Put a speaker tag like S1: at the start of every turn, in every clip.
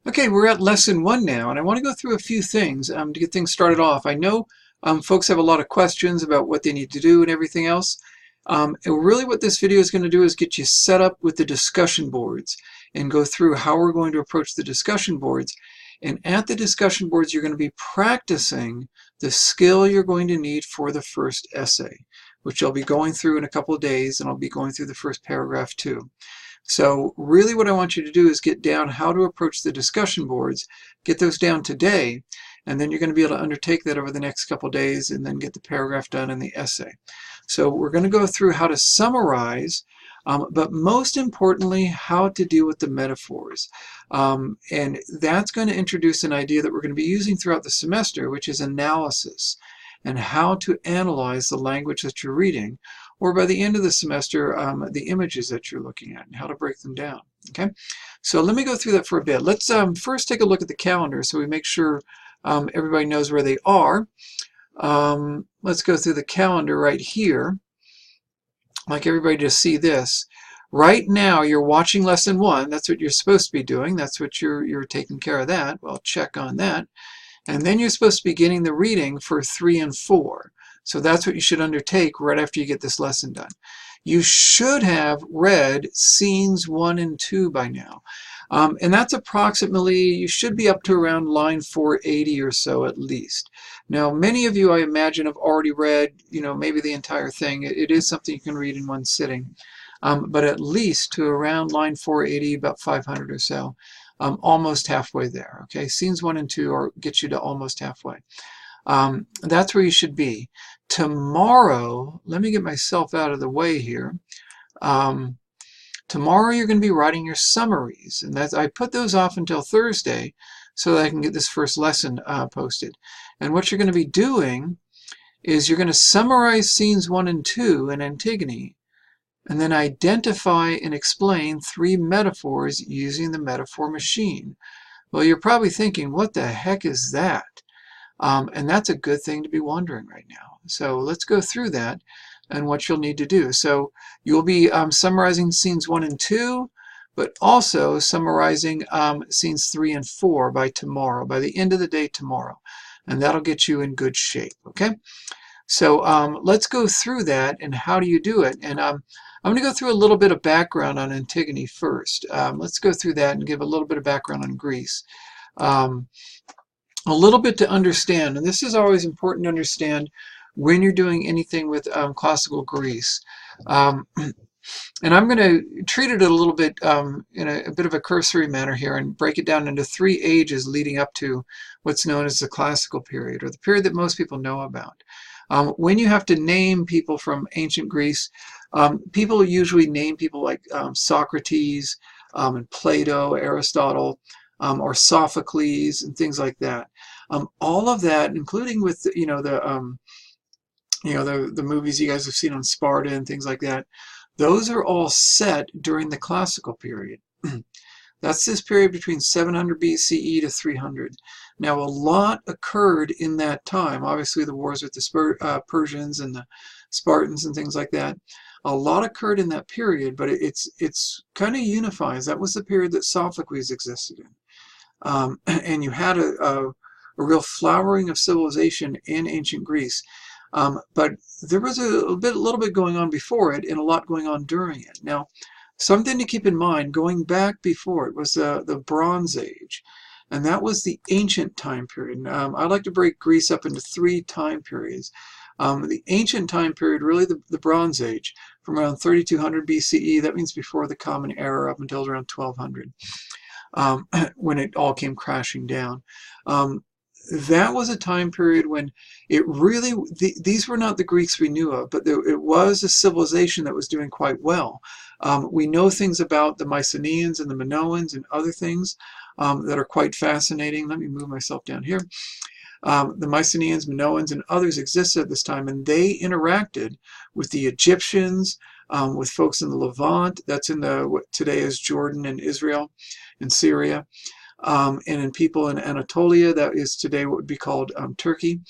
S1: Okay, we're at lesson one now, and I want to go through a few things to get things started off. I know folks have a lot of questions about what they need to do and everything else. And really what this video is going to do is get you set up with the discussion boards and go through how we're going to approach the discussion boards. And at the discussion boards, you're going to be practicing the skill you're going to need for the first essay, which I'll be going through in a couple of days, and I'll be going through the first paragraph too. So really what I want you to do is get down how to approach the discussion boards, get those down today, and then you're going to be able to undertake that over the next couple of days and then get the paragraph done and the essay. So we're going to go through how to summarize, but most importantly, how to deal with the metaphors. And that's going to introduce an idea that we're going to be using throughout the semester, which is analysis, and how to analyze the language that you're reading, or by the end of the semester, the images that you're looking at and how to break them down. Okay, so let me go through that for a bit. Let's first take a look at the calendar so we make sure everybody knows where they are. Let's go through the calendar right here. I'd like everybody to see this. Right now, you're watching lesson one. That's what you're supposed to be doing. That's what you're taking care of that. Well, check on that. And then you're supposed to be getting the reading for 3 and 4. So that's what you should undertake right after you get this lesson done. You should have read scenes 1 and 2 by now. And that's approximately, you should be up to around line 480 or so at least. Now, many of you, I imagine, have already read, maybe the entire thing. It is something you can read in one sitting. But at least to around line 480, about 500 or so. Almost halfway there. Okay, scenes 1 and 2 get you to almost halfway. That's where you should be. Tomorrow, let me get myself out of the way here. Tomorrow you're going to be writing your summaries, and I put those off until Thursday so that I can get this first lesson posted. And what you're going to be doing is you're going to summarize scenes 1 and 2 in Antigone, and then identify and explain 3 metaphors using the metaphor machine. Well, you're probably thinking, what the heck is that? And that's a good thing to be wondering right now. So let's go through that and what you'll need to do. So you'll be summarizing scenes 1 and 2, but also summarizing scenes 3 and 4 by tomorrow, by the end of the day tomorrow. And that'll get you in good shape, okay? So let's go through that and how do you do it? And I'm going to go through a little bit of background on Antigone first. Let's go through that and give a little bit of background on Greece. A little bit to understand, and this is always important to understand when you're doing anything with classical Greece. And I'm going to treat it a little bit in a bit of a cursory manner here and break it down into 3 ages leading up to what's known as the classical period, or the period that most people know about. When you have to name people from ancient Greece, people usually name people like Socrates and Plato, Aristotle, or Sophocles and things like that. All of that, including with the movies you guys have seen on Sparta and things like that, those are all set during the classical period. That's this period between 700 BCE to 300. Now, a lot occurred in that time. Obviously, the wars with the Persians and the Spartans and things like that. A lot occurred in that period, but it's kind of unifies. That was the period that Sophocles existed in. And you had a real flowering of civilization in ancient Greece. But there was a little bit going on before it and a lot going on during it. Now, something to keep in mind, going back before it was the Bronze Age, and that was the ancient time period. I like to break Greece up into 3 time periods. The ancient time period, really the Bronze Age, from around 3200 BCE, that means before the Common Era, up until around 1200, when it all came crashing down. That was a time period when it really, these were not the Greeks we knew of, but it was a civilization that was doing quite well. We know things about the Mycenaeans and the Minoans and other things that are quite fascinating. Let me move myself down here. The Mycenaeans, Minoans, and others existed at this time, and they interacted with the Egyptians, with folks in the Levant, that's in what today is Jordan and Israel and Syria, and in people in Anatolia, that is today what would be called Turkey.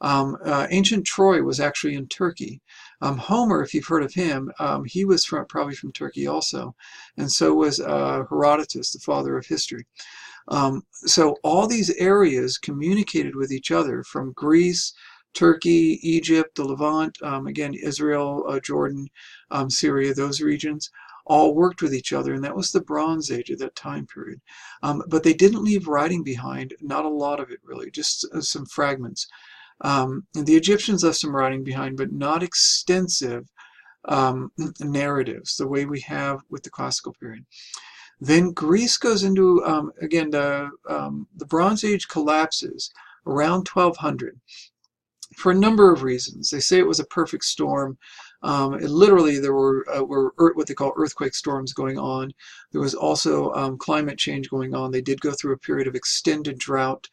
S1: Ancient Troy was actually in Turkey. Homer, if you've heard of him, he was probably from Turkey also, and so was Herodotus, the father of history. So all these areas communicated with each other, from Greece, Turkey, Egypt, the Levant, again, Israel, Jordan, Syria, those regions, all worked with each other, and that was the Bronze Age at that time period. But they didn't leave writing behind, not a lot of it really, just some fragments. And the Egyptians left some writing behind, but not extensive narratives, the way we have with the classical period. Then Greece goes into, again, the Bronze Age collapses around 1200 for a number of reasons. They say it was a perfect storm. Literally, there were what they call earthquake storms going on. There was also climate change going on. They did go through a period of extended drought.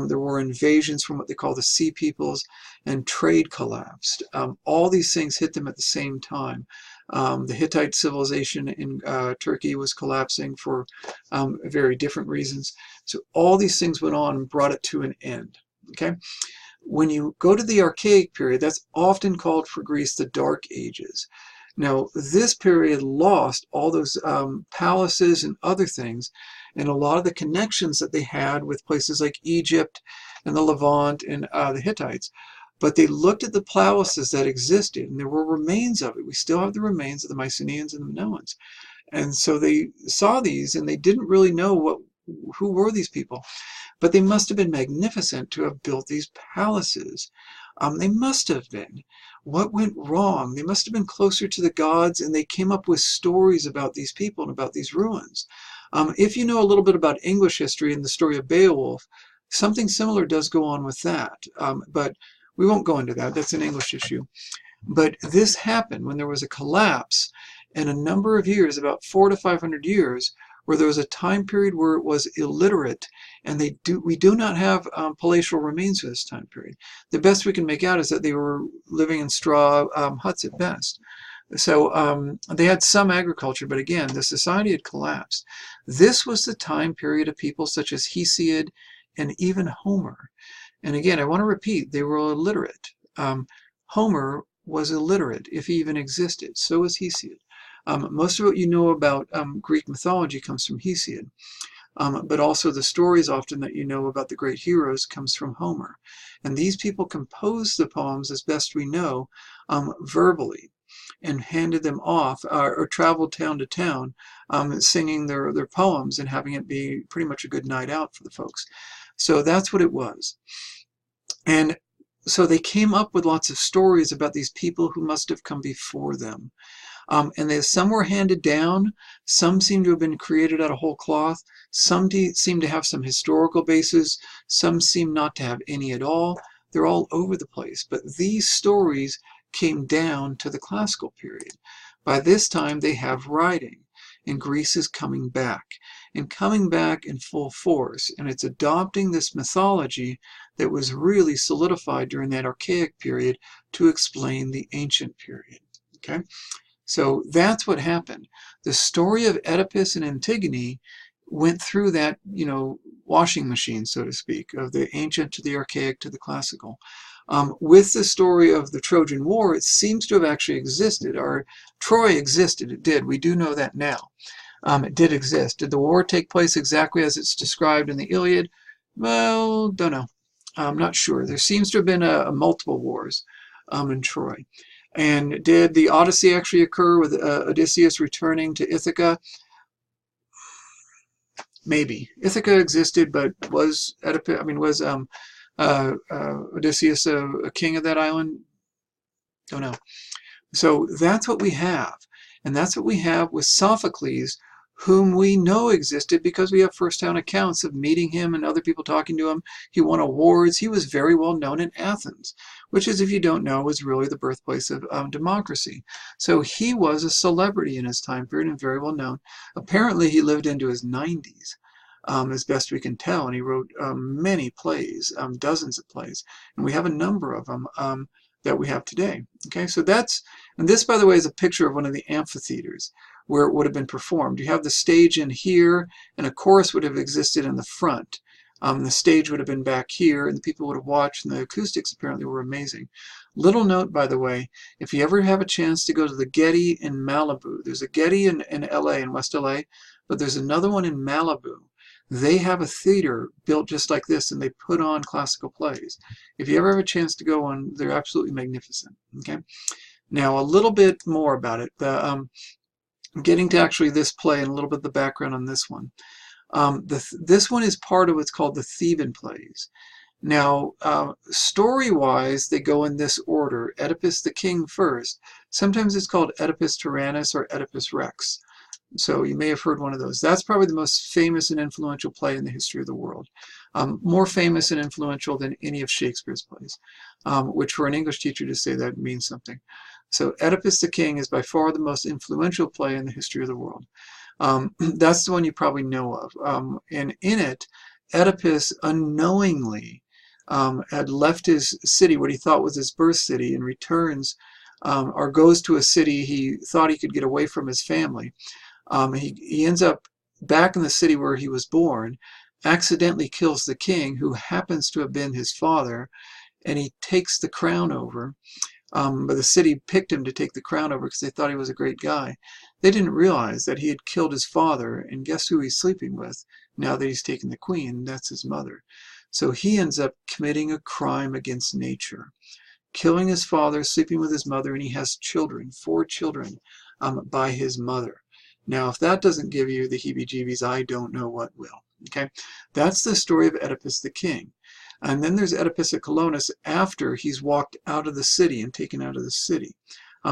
S1: There were invasions from what they call the Sea Peoples, and trade collapsed. All these things hit them at the same time. The Hittite civilization in Turkey was collapsing for very different reasons. So all these things went on and brought it to an end. Okay. When you go to the Archaic period, that's often called for Greece the Dark Ages. Now, this period lost all those palaces and other things, and a lot of the connections that they had with places like Egypt and the Levant and the Hittites. But they looked at the palaces that existed, and there were remains of it. We still have the remains of the Mycenaeans and the Minoans. And so they saw these, and they didn't really know who were these people. But they must have been magnificent to have built these palaces. They must have been. What went wrong? They must have been closer to the gods, and they came up with stories about these people and about these ruins. If you know a little bit about English history and the story of Beowulf, something similar does go on with that. But we won't go into that. That's an English issue. But this happened when there was a collapse in a number of years, about 400 to 500 years, where there was a time period where it was illiterate, and we do not have palatial remains for this time period. The best we can make out is that they were living in straw huts at best. So they had some agriculture, but again, the society had collapsed. This was the time period of people such as Hesiod and even Homer. And again, I want to repeat, they were illiterate. Homer was illiterate, if he even existed. So was Hesiod. Most of what you know about Greek mythology comes from Hesiod, but also the stories often that you know about the great heroes comes from Homer. And these people composed the poems, as best we know, verbally, and handed them off, or traveled town to town, singing their poems and having it be pretty much a good night out for the folks. So that's what it was. And so they came up with lots of stories about these people who must have come before them. And some were handed down, some seem to have been created out of whole cloth, some seem to have some historical basis, some seem not to have any at all. They're all over the place. But these stories came down to the classical period. By this time, they have writing, and Greece is coming back in full force. And it's adopting this mythology that was really solidified during that Archaic period to explain the ancient period. Okay? So that's what happened. The story of Oedipus and Antigone went through that, washing machine, so to speak, of the ancient to the archaic to the classical. With the story of the Trojan War, it seems to have actually existed, or Troy existed. It did. We do know that now. It did exist. Did the war take place exactly as it's described in the Iliad? Well, don't know. I'm not sure. There seems to have been multiple wars in Troy. And did the Odyssey actually occur with Odysseus returning to Ithaca? Maybe. Ithaca existed, but was Odysseus a king of that island? Don't know. So that's what we have. And that's what we have with Sophocles, whom we know existed because we have first-hand accounts of meeting him and other people talking to him. He won awards. He was very well known in Athens, which is, if you don't know, was really the birthplace of democracy. So he was a celebrity in his time period and very well known. Apparently, he lived into his 90s, as best we can tell, and he wrote many plays, dozens of plays, and we have a number of them that we have today. Okay, so and this, by the way, is a picture of one of the amphitheaters where it would have been performed. You have the stage in here, and a chorus would have existed in the front. The stage would have been back here, and the people would have watched, and the acoustics apparently were amazing. Little note, by the way, if you ever have a chance to go to the Getty in Malibu, there's a Getty in LA, in West LA, but there's another one in Malibu. They have a theater built just like this, and they put on classical plays. If you ever have a chance to go on, they're absolutely magnificent. Okay. Now, a little bit more about it. Getting to actually this play and a little bit of the background on this one. This one is part of what's called the Theban plays. Now, story-wise, they go in this order. Oedipus the King first. Sometimes it's called Oedipus Tyrannus or Oedipus Rex. So you may have heard one of those. That's probably the most famous and influential play in the history of the world. More famous and influential than any of Shakespeare's plays, which for an English teacher to say that means something. So Oedipus the King is by far the most influential play in the history of the world. That's the one you probably know of. And in it, Oedipus unknowingly had left his city, what he thought was his birth city, and returns or goes to a city he thought he could get away from his family. He ends up back in the city where he was born, accidentally kills the king, who happens to have been his father, and he takes the crown over. But the city picked him to take the crown over because they thought he was a great guy. They didn't realize that he had killed his father, and guess who he's sleeping with now that he's taken the queen? That's his mother. So he ends up committing a crime against nature, killing his father, sleeping with his mother, and he has children, 4 children, by his mother. Now, if that doesn't give you the heebie-jeebies, I don't know what will. Okay, that's the story of Oedipus the King. And then there's Oedipus at Colonus after he's walked out of the city and taken out of the city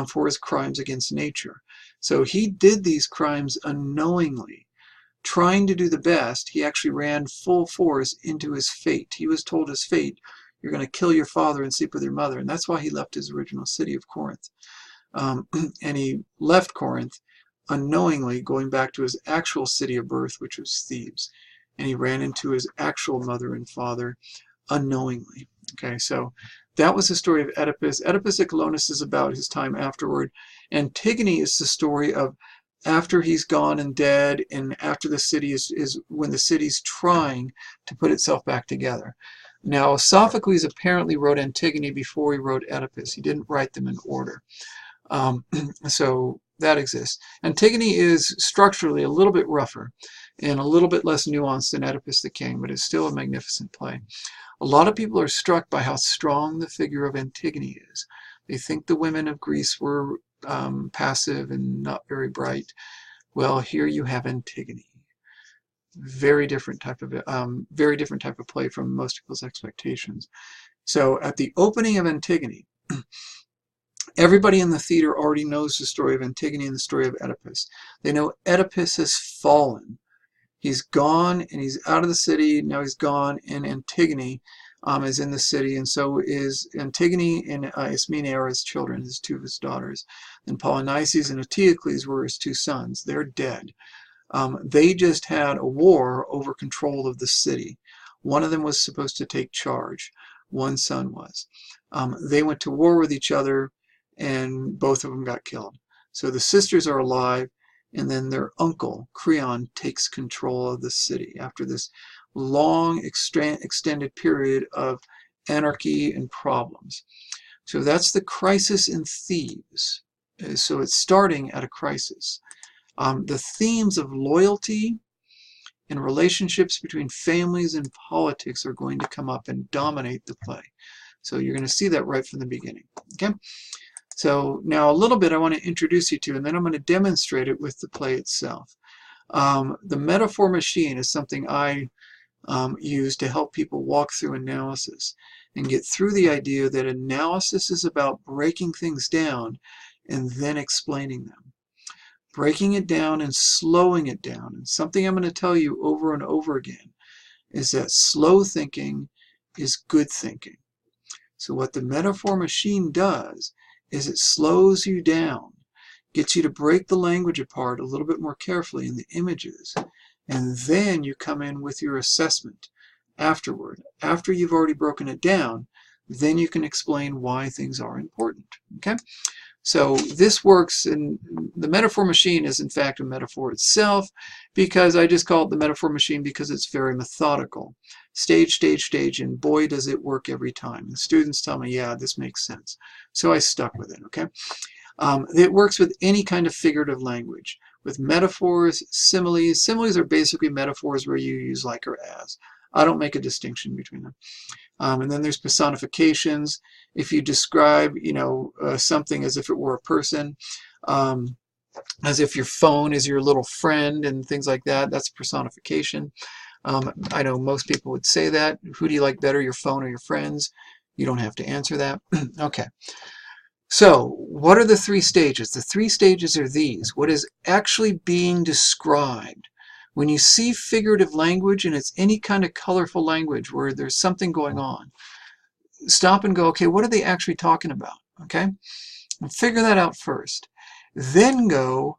S1: for his crimes against nature. So he did these crimes unknowingly. Trying to do the best, he actually ran full force into his fate. He was told his fate, you're going to kill your father and sleep with your mother. And that's why he left his original city of Corinth. And he left Corinth unknowingly, going back to his actual city of birth, which was Thebes. And he ran into his actual mother and father unknowingly. Okay, so that was the story of Oedipus. Oedipus at Colonus is about his time afterward. Antigone is the story of after he's gone and dead, and after the city is when the city's trying to put itself back together. Now, Sophocles apparently wrote Antigone before he wrote Oedipus. He didn't write them in order. So that exists. Antigone is structurally a little bit rougher and a little bit less nuanced than Oedipus the King, but it's still a magnificent play. A lot of people are struck by how strong the figure of Antigone is. They think the women of Greece were passive and not very bright. Well, here you have Antigone. Very different type of play from most people's expectations. So at the opening of Antigone, everybody in the theater already knows the story of Antigone and the story of Oedipus. They know Oedipus has fallen. He's gone and he's out of the city. Now he's gone, and Antigone is in the city, and so is Antigone and Ismene are his children, his 2 of his daughters. And Polynices and Eteocles were his 2 sons. They're dead. They just had a war over control of the city. One of them was supposed to take charge. One son was. They went to war with each other, and both of them got killed. So the sisters are alive, and then their uncle, Creon, takes control of the city after this long, extended period of anarchy and problems. So that's the crisis in Thebes. So it's starting at a crisis. The themes of loyalty and relationships between families and politics are going to come up and dominate the play. So you're going to see that right from the beginning. Okay? So now a little bit I want to introduce you to, and then I'm going to demonstrate it with the play itself. The metaphor machine is something I use to help people walk through analysis and get through the idea that analysis is about breaking things down and then explaining them. Breaking it down and slowing it down. And something I'm going to tell you over and over again is that slow thinking is good thinking. So what the metaphor machine does is it slows you down, gets you to break the language apart a little bit more carefully in the images, and then you come in with your assessment afterward. After you've already broken it down, then you can explain why things are important. Okay? So this works, and the metaphor machine is in fact a metaphor itself, because I just call it the metaphor machine because it's very methodical. Stage, stage, stage, and boy does it work every time. The students tell me, yeah, this makes sense. So I stuck with it, okay? It works with any kind of figurative language, with metaphors, similes. Similes are basically metaphors where you use like or as. I don't make a distinction between them. And then there's personifications. If you describe, something as if it were a person, as if your phone is your little friend and things like that, that's personification. I know most people would say that. Who do you like better, your phone or your friends? You don't have to answer that. Okay. So what are the three stages? The three stages are these. What is actually being described? When you see figurative language, and it's any kind of colorful language where there's something going on, stop and go, okay, what are they actually talking about? Okay? And figure that out first. Then go,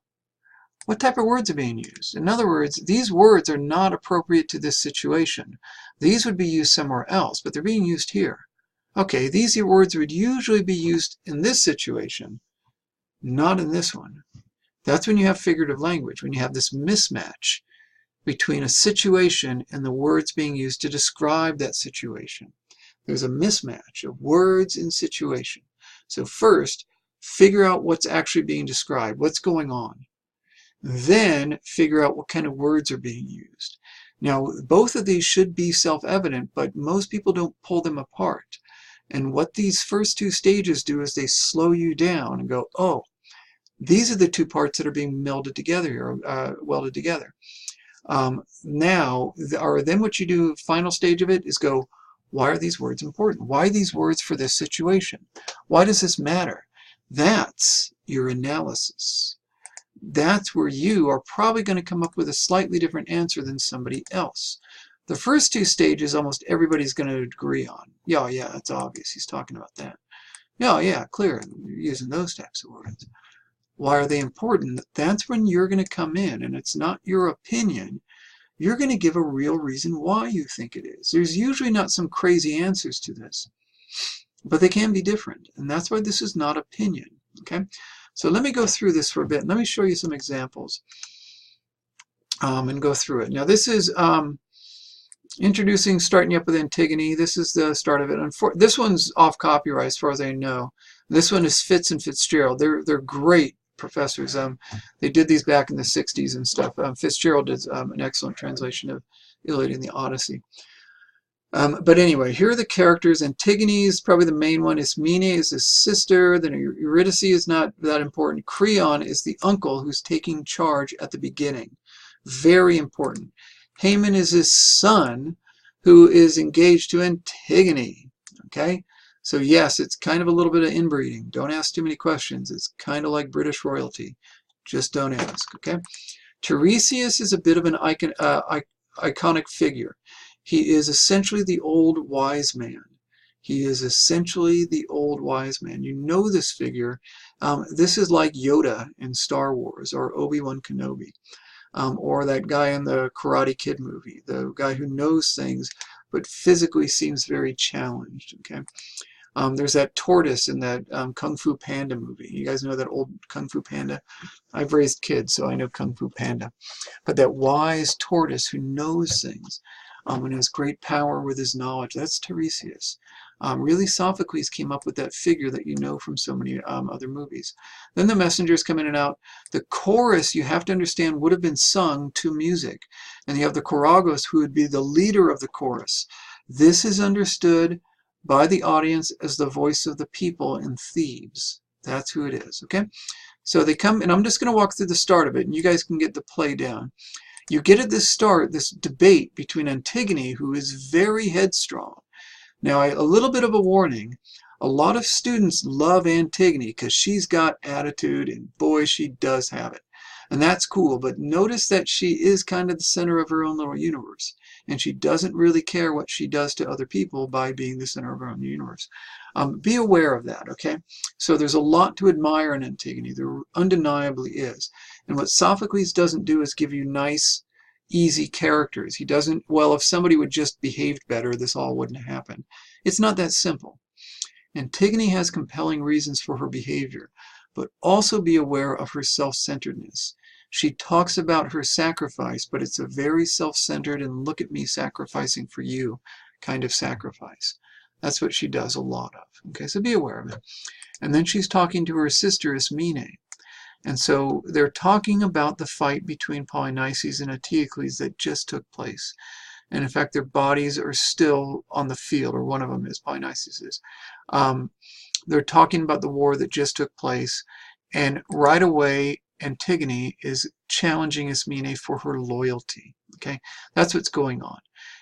S1: what type of words are being used? In other words, these words are not appropriate to this situation. These would be used somewhere else, but they're being used here. Okay, these words would usually be used in this situation, not in this one. That's when you have figurative language, when you have this mismatch between a situation and the words being used to describe that situation. There's a mismatch of words and situation. So first, figure out what's actually being described, what's going on. Then figure out what kind of words are being used. Now, both of these should be self-evident, but most people don't pull them apart. And what these first two stages do is they slow you down and go, oh, these are the two parts that are being melded together here, welded together. Then what you do, final stage of it, is go, why are these words important? Why are these words for this situation? Why does this matter? That's your analysis. That's where you are probably going to come up with a slightly different answer than somebody else. The first two stages, almost everybody's going to agree on. Yeah, it's obvious. He's talking about that. Yeah, clear. You're using those types of words. Why are they important? That's when you're going to come in, and it's not your opinion. You're going to give a real reason why you think it is. There's usually not some crazy answers to this, but they can be different, and that's why this is not opinion. Okay, so let me go through this for a bit. Let me show you some examples and go through it. Now this is starting you up with Antigone. This is the start of it. This one's off copyright as far as I know. This one is Fitz and Fitzgerald. They're great professors. They did these back in the 60s and stuff. Fitzgerald did an excellent translation of Iliad and the Odyssey. But anyway, here are the characters. Antigone is probably the main one. Ismene is his sister. Then Eurydice is not that important. Creon is the uncle who's taking charge at the beginning. Very important. Haman is his son who is engaged to Antigone. Okay? So yes, it's kind of a little bit of inbreeding. Don't ask too many questions. It's kind of like British royalty. Just don't ask. Okay? Tiresias is a bit of an iconic figure. He is essentially the old wise man. He is essentially the old wise man. You know this figure. This is like Yoda in Star Wars, or Obi-Wan Kenobi, or that guy in the Karate Kid movie, the guy who knows things but physically seems very challenged. Okay. There's that tortoise in that Kung Fu Panda movie. You guys know that old Kung Fu Panda? I've raised kids, so I know Kung Fu Panda. But that wise tortoise who knows things and has great power with his knowledge, that's Tiresias. Really, Sophocles came up with that figure that you know from so many other movies. Then the messengers come in and out. The chorus, you have to understand, would have been sung to music. And you have the choragos, who would be the leader of the chorus. This is understood by the audience as the voice of the people in Thebes. That's who it is, okay? So they come, and I'm just going to walk through the start of it, and you guys can get the play down. You get at this start, this debate between Antigone, who is very headstrong. Now, a little bit of a warning. A lot of students love Antigone because she's got attitude, and boy, she does have it. And that's cool, but notice that she is kind of the center of her own little universe. And she doesn't really care what she does to other people by being the center of her own universe. Be aware of that, okay? So there's a lot to admire in Antigone. There undeniably is. And what Sophocles doesn't do is give you nice, easy characters. He doesn't, well, if somebody would just behaved better, this all wouldn't happen. It's not that simple. Antigone has compelling reasons for her behavior. but also be aware of her self-centeredness. She talks about her sacrifice, but it's a very self-centered and look at me sacrificing for you kind of sacrifice. That's what she does a lot of. Okay, so be aware of it. And then she's talking to her sister Ismene. And so they're talking about the fight between Polynices and Eteocles that just took place. And in fact, their bodies are still on the field, or one of them is, Polynices is. They're talking about the war that just took place. And right away, Antigone is challenging Ismene for her loyalty. Okay, that's what's going on.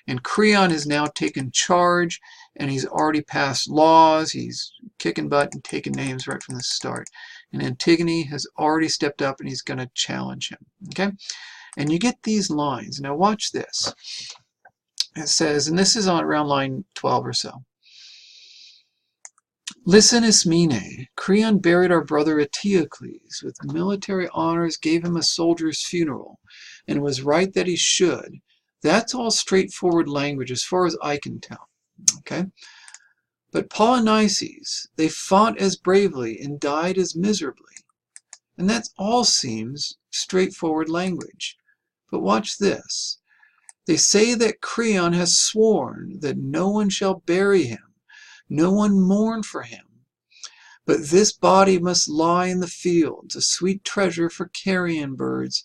S1: And Creon has now taken charge, and he's already passed laws. He's kicking butt and taking names right from the start. And Antigone has already stepped up, and he's going to challenge him. Okay, and you get these lines. Now watch this. It says, and this is on around line 12 or so. Listen, Ismene, Creon buried our brother Eteocles with military honors, gave him a soldier's funeral, and it was right that he should. That's all straightforward language as far as I can tell. Okay? But Polynices, they fought as bravely and died as miserably. And that all seems straightforward language. But watch this. They say that Creon has sworn that no one shall bury him, no one mourn for him. But this body must lie in the fields, a sweet treasure for carrion birds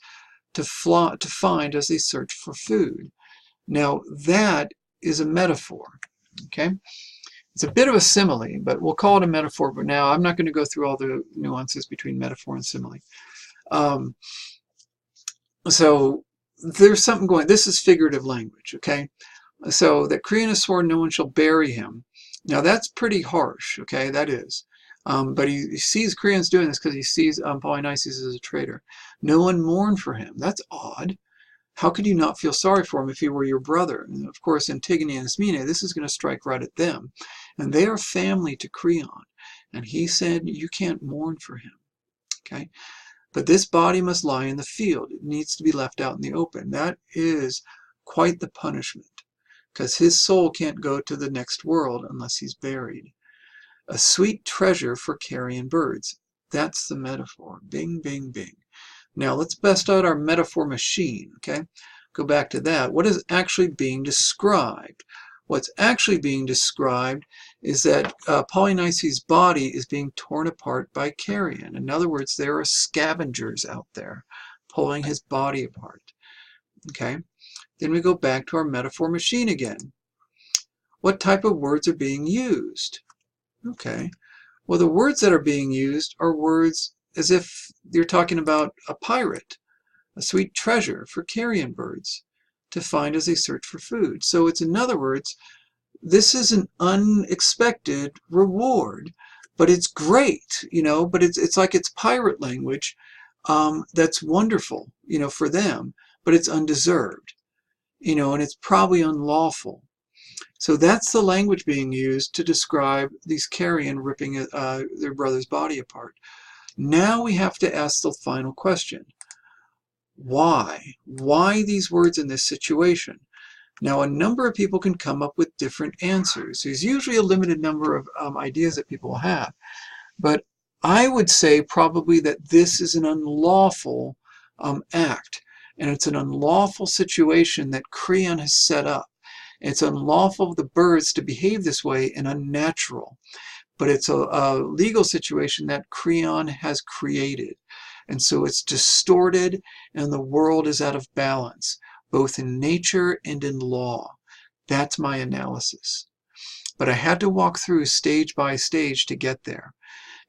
S1: to find as they search for food. Now that is a metaphor. Okay? It's a bit of a simile, but we'll call it a metaphor. But now I'm not going to go through all the nuances between metaphor and simile. So there's something going. This is figurative language. Okay? So that Creon has sworn no one shall bury him. Now that's pretty harsh, okay, that is. But he sees Creon's doing this because he sees Polynices as a traitor. No one mourn for him. That's odd. How could you not feel sorry for him if he were your brother? And of course, Antigone and Ismene, this is going to strike right at them. And they are family to Creon. And he said, you can't mourn for him, okay? But this body must lie in the field. It needs to be left out in the open. That is quite the punishment, because his soul can't go to the next world unless he's buried. A sweet treasure for carrion birds. That's the metaphor. Bing, bing, bing. Now let's bust out our metaphor machine, okay? Go back to that. What is actually being described? What's actually being described is that Polynices' body is being torn apart by carrion. In other words, there are scavengers out there pulling his body apart, okay? Then we go back to our metaphor machine again. What type of words are being used? Okay. Well, the words that are being used are words as if you're talking about a pirate, a sweet treasure for carrion birds to find as they search for food. So it's, in other words, this is an unexpected reward, but it's great, you know, but it's like it's pirate language that's wonderful, you know, for them, but it's undeserved. You know, and it's probably unlawful. So that's the language being used to describe these carrion ripping their brother's body apart. Now we have to ask the final question. Why? Why these words in this situation? Now, a number of people can come up with different answers. There's usually a limited number of ideas that people have. But I would say probably that this is an unlawful act. And it's an unlawful situation that Creon has set up. It's unlawful of the birds to behave this way and unnatural. But it's a legal situation that Creon has created. And so it's distorted and the world is out of balance, both in nature and in law. That's my analysis. But I had to walk through stage by stage to get there.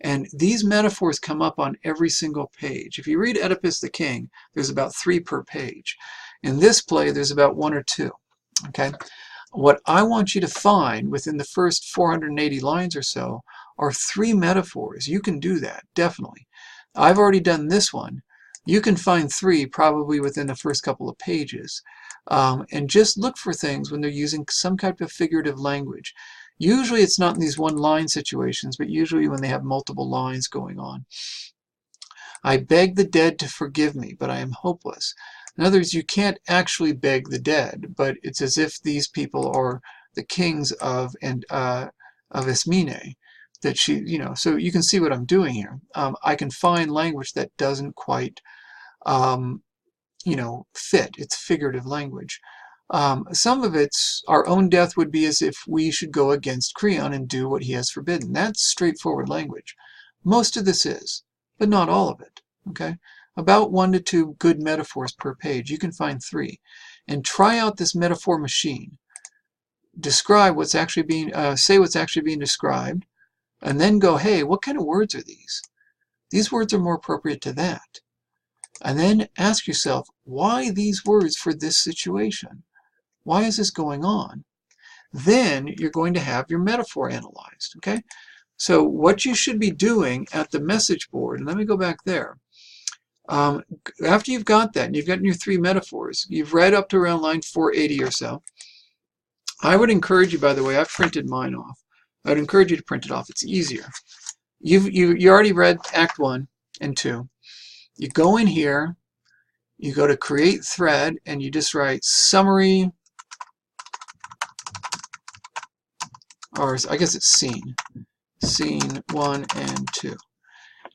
S1: And these metaphors come up on every single page. If you read Oedipus the King, there's about 3 per page. In this play, there's about 1 or 2. Okay? What I want you to find within the first 480 lines or so are 3 metaphors. You can do that, definitely. I've already done this one. You can find 3 probably within the first couple of pages. And just look for things when they're using some type of figurative language. Usually it's not in these one-line situations, but usually when they have multiple lines going on. I beg the dead to forgive me, but I am hopeless. In other words, you can't actually beg the dead, but it's as if these people are the kings of Ismene. that she, you know, so you can see what I'm doing here. I can find language that doesn't quite, you know, fit. It's figurative language. Some of it's our own death would be as if we should go against Creon and do what he has forbidden. That's straightforward language. Most of this is, but not all of it. Okay, about 1 to 2 good metaphors per page. You can find 3, and try out this metaphor machine. Describe what's actually being, say what's actually being described, and then go, hey, what kind of words are these? These words are more appropriate to that. And then ask yourself, why these words for this situation? Why is this going on? Then you're going to have your metaphor analyzed, okay? So what you should be doing at the message board, and let me go back there. After you've got that, and you've gotten your 3 metaphors, you've read up to around line 480 or so, I would encourage you, by the way, I've printed mine off. I would encourage you to print it off. It's easier. You already read Act 1 and 2. You go in here, you go to Create Thread, and you just write Summary, or I guess it's Scene 1 and 2.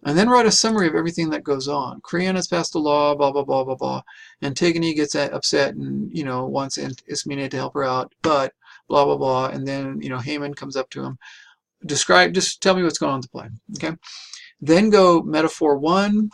S1: And then write a summary of everything that goes on. Creon has passed a law, blah, blah, blah, blah, blah. Antigone gets upset and, you know, wants Ismene to help her out, but blah, blah, blah. And then, you know, Haman comes up to him. Describe, just tell me what's going on in the play, okay? Then go metaphor 1,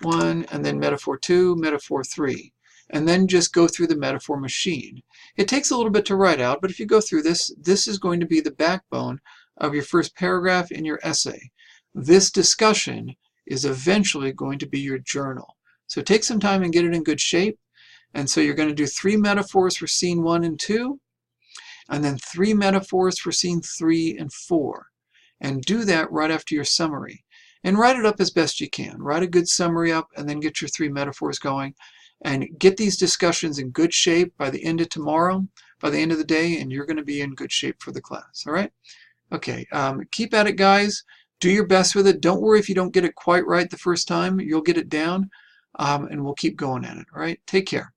S1: and then metaphor 2, metaphor 3. And then just go through the metaphor machine. It takes a little bit to write out, but if you go through this, this is going to be the backbone of your first paragraph in your essay. This discussion is eventually going to be your journal. So take some time and get it in good shape. And so you're going to do 3 metaphors for scene 1 and 2, and then 3 metaphors for scene 3 and 4. And do that right after your summary. And write it up as best you can. Write a good summary up and then get your 3 metaphors going. And get these discussions in good shape by the end of tomorrow, by the end of the day, and you're going to be in good shape for the class. All right? Okay, keep at it, guys. Do your best with it. Don't worry if you don't get it quite right the first time. You'll get it down, and we'll keep going at it. All right? Take care.